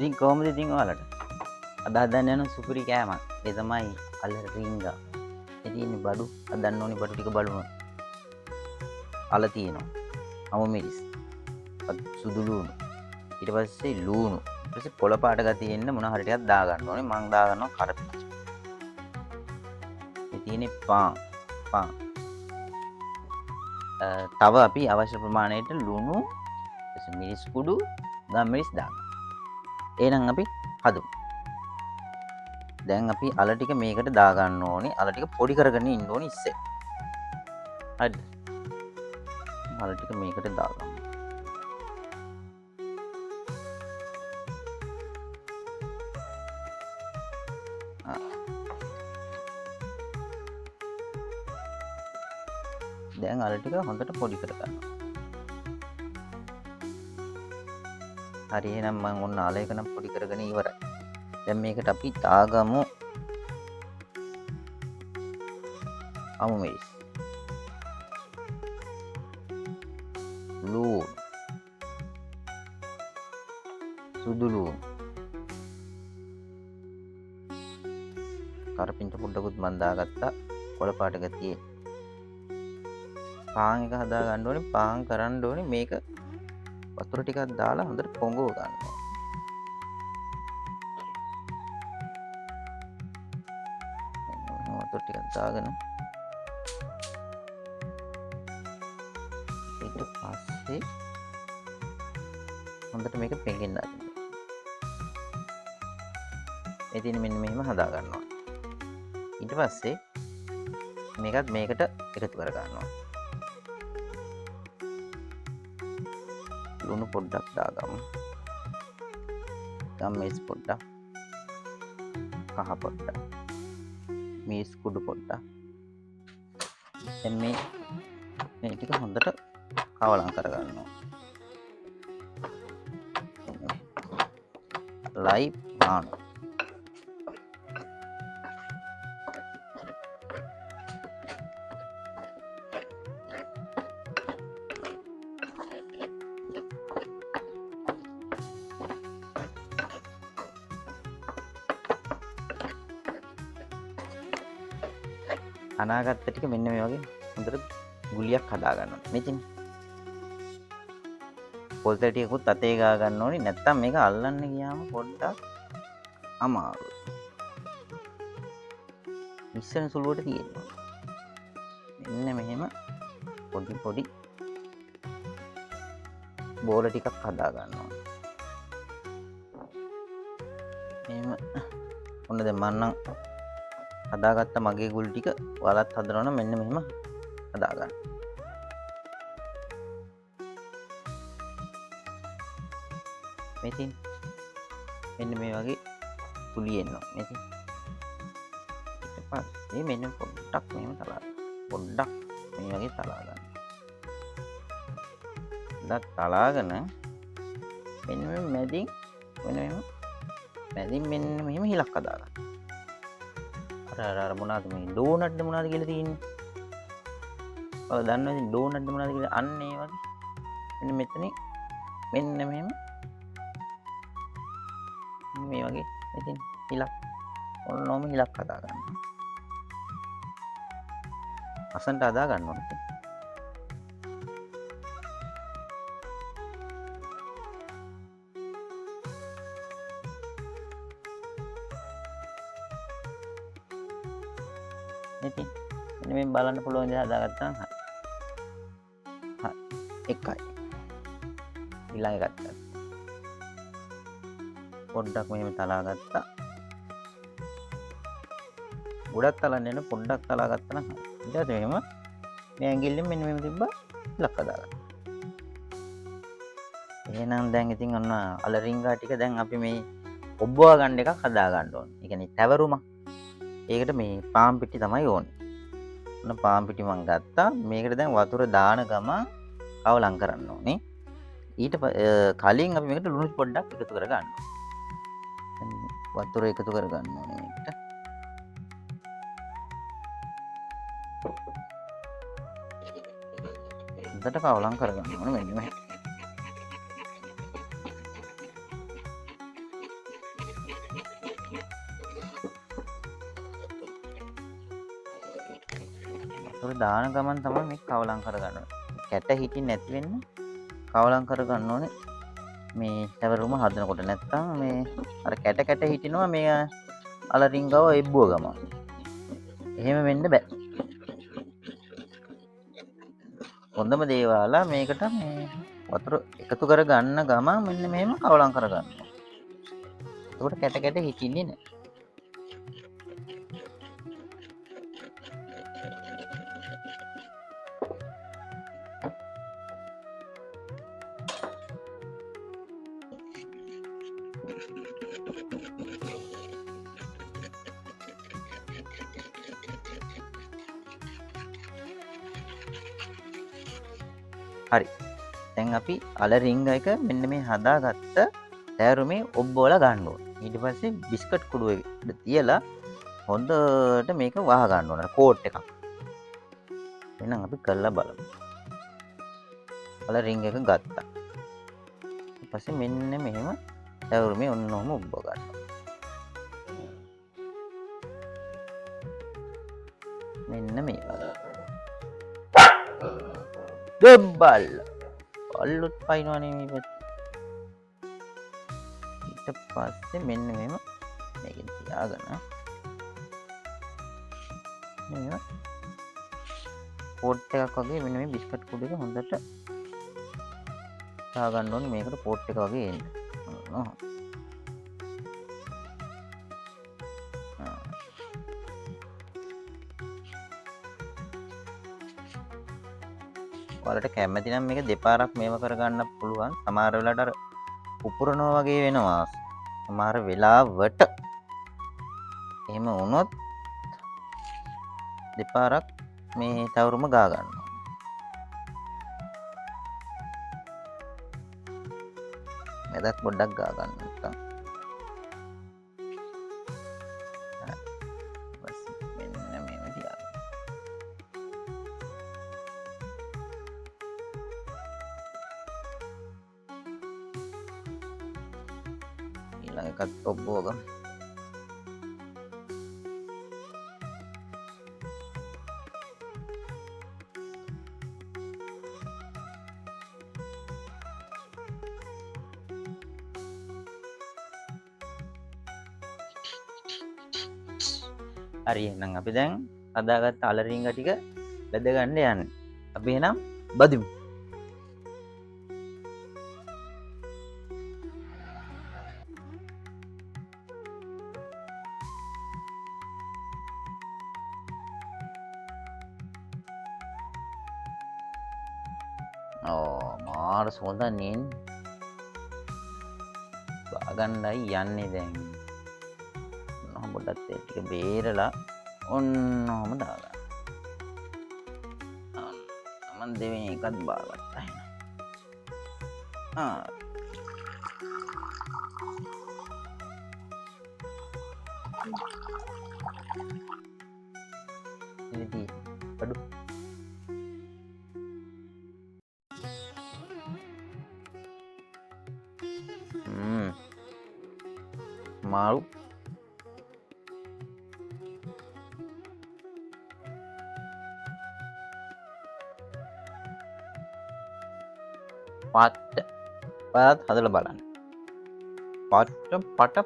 ඉතින් කොහොමද ඉතින් ඔයාලට? අද හදන්න යන සුපිරි කෑමක්. ඒ තමයි අල රිංගා. ඉතින් බඩු හදන්න ඕනි බඩු ටික බලමු. අල තියෙනවා. අමු මිරිස්. සුදු ලූණු. ඊට පස්සේ ලූණු. ඊට පස්සේ පොළ පාට ගතිය එන්න මොන හරි ටිකක් දා ගන්න ඕනේ. මං දා ගන්නවා කරපිංච. ඒ තියෙන්නේ පාන්. තව අපි අවශ්‍ය ප්‍රමාණයට ලුණු මිරිස් කුඩු ගම් මිරිස් දාගන්න. එහෙනම් අපි හදමු. දැන් අපි අල ටික මේකට දාගන්න ඕනේ. අල ටික පොඩි කරගෙන ඉන්න ඕනේ ඉස්සෙල්. හරිද? අල ටික මේකට දාගන්න. දැන් අල ටික හොඳට පොඩි කරගන්න. හරි එහෙනම් මම ඔන්න අල එක නම් පොඩි කරගෙන ඉවරයි. දැන් මේකට අපි දාගමු අමු මිරිස්. ලූණු. සුදු ලූණු. කරපිංච පොඩ්ඩකුත් මන් දාගත්තා. කොළ පාට ගතියේ. පාන් එක හදා ගන්න ඕනේ. පාන් කරන්න ඕනේ මේක වතුර ටිකක් දාලා හොඳට පොඟව ගන්න ඕනේ. වතුර ටිකක් දාගෙන ඊට පස්සේ හොඳට මේක පෙඟෙන්න ගන්න. ඉතින් මෙන්න මෙහෙම හදා ගන්නවා. ඊට පස්සේ මේකත් මේකට එකතු කර ගන්නවා. ලුණු පොඩ්ඩක් දාගමු. ගම් මිරිස් පොඩ්ඩක්. කහ පොඩ්ඩක්. මිරිස් කුඩු පොඩ්ඩක්. දැන් මේ ටික හොඳට කවලම් කරගන්නවා. ලයි පාන්. අනාගත්ත ටික මෙන්න මේ වගේ හොඳට ගුලියක් හදා ගන්න ඕනේ. මෙතන පොල් තැටි ටිකකුත් අතේ ගා ගන්න ඕනේ. නැත්තම් මේක අල්ලන්න ගියාම පොඩ්ඩක් අමාරුයි. ඉස්සෙන් සුළුවට තියෙනවා. මෙන්න මෙහෙම පොඩි බෝල ටිකක් හදා ගන්න ඕනේ. මෙහෙම ඔන්න දැන් මන්නම් හදාගත්ත මගේ ගුල් ටික ඔයාලත් හදනවා නම් මෙන්න මෙහෙම හදා ගන්න. මෙතින් මෙන්න මේ වගේ ගුලි එනවා. මෙතින් ඊට පස්සේ මෙන්න පොඩ්ඩක් මෙහෙම තලා ගන්න. පොඩ්ඩක් මේ වගේ තලා ගන්න. දැන් තලාගෙන මෙන්න මේ මැදින් මෙන්න මෙහෙම හිලක් හදා ගන්න. අර මොනවද මේ ඩෝනට්ද මොනවද කියලා තියෙන්නේ? ඔයාලා දන්නවද ඉතින් ඩෝනට්ද මොනවද කියලා? අන්න ඒ වගේ. මෙන්න මෙතන මෙන්න මෙහෙම මේ වගේ ඉතින් හිලක් ඔන්නෝම හිලක් හදා ගන්න. අසන්ට හදා ගන්න ඕනේ. ඉතින් මෙන්න මේ බලන්න පුළුවන් දේ හදාගත්තා නම් හරි. එකයි. ඊළඟ ගත්තා. පොඩ්ඩක් මෙහෙම තලා ගත්තා. ගොඩක් තලන්න එන පොඩ්ඩක් තලා ගත්තා නම් හරි. ඊට පස්සේ මෙහෙම මේ ඇඟිල්ලෙන් මෙන්න මෙහෙම තිබ්බා ඉලක්ක දාගන්න. එහෙනම් දැන් ඉතින් ඔන්න අල රිංගා ටික දැන් අපි මේ ඔබ්බවා ගන්න එකක් හදා ගන්න ඕනේ. ඒ කියන්නේ තැවරුමක්. ඒකට මේ පාන් පිටි තමයි ඕනේ. ඔන්න පාන් පිටි මං ගත්තා. මේකට දැන් වතුර දාන ගමන් කවලම් කරන්න ඕනේ. ඊට කලින් අපි මේකට ලුණු පොඩ්ඩක් එකතු කර ගන්න ඕනේ. වතුර එකතු කර ගන්න ඕනේ මේකට. හොඳට කවලම් කර ගන්න ඕනේ මෙන්න මෙහෙම. ඔය දාන ගමන් තමයි මේ කවලම් කරගන්න ඕනේ. කැට හිටින්නේ නැති වෙන්න කවලම් කරගන්න ඕනේ මේ තැවරුම හදනකොට. නැත්තම් මේ අර කැට කැට හිටිනවා මේ අල රිංගව එබ්බුව ගමන්. එහෙම වෙන්න බෑ. හොඳම දේ ඔයාලා මේකට මේ වතුර එකතු කරගන්න ගමන් මෙන්න මෙහෙම කවලම් කරගන්න ඕනේ. එතකොට කැට කැට හිටින්නේ නැහැ. හරි. දැන් අපි අල රිංග එක මෙන්න මේ හදාගත්ත තෑරුමේ ඔබ්බෝලා ගන්න ඕනේ. ඊට පස්සේ බිස්කට් කුඩුවෙකට තියලා හොඳට මේක වහ ගන්න ඕනේ. කෝට් එකක්. එහෙනම් අපි කරලා බලමු. අල රිංග එක ගත්තා. ඊට පස්සේ මෙන්න මෙහෙම තෑරුමේ ඔන්නෝම ඔබ්බ ගන්නවා. මෙන්න මේ වගේ. දෙබ්බල් අල්ලුත් පයින්නවනේ මේ පැත්තේ. ඊට පස්සේ මෙන්න මෙහෙම මේකෙන් තියාගෙන මෙන්න පෝට් එකක් වගේ මෙන්න මේ බිස්කට් කුඩු එක හොඳට දාගන්න ඕනේ මේකට පෝට් එක වගේ එන්න. ඔයාලට කැමති නම් මේක දෙපාරක් මේව කරගන්න පුළුවන්. සමහර වෙලාවට අර පුපුරනවා වගේ වෙනවා. සමහර වෙලාවට එහෙම වුණොත් දෙපාරක් මේ තවරුම ගා ගන්නවා. මැදත් පොඩ්ඩක් ගා ගන්න නැත්තම්. මෙන්න මේව තියාගන්න. ඊළඟ එකත් ඔබ්බුව ගමු. හරි එහෙනම් අපි දැන් හදාගත්ත අල රිංග ටික බෙද ගන්න යන්නේ. අපි එහෙනම් බදිමු. මාර සෝදන්නේ බාගණ්ඩයි යන්නේ දැන්. ඔන්න පොඩ්ඩක් තේ ටික බේරලා ඔන්න ඔහම දාගන්න. මම දෙවෙනි එකත් බාගත්තා එහෙනම්. ඉතින් අඩු මාරු පාට හදලා බලන්න. පාට පට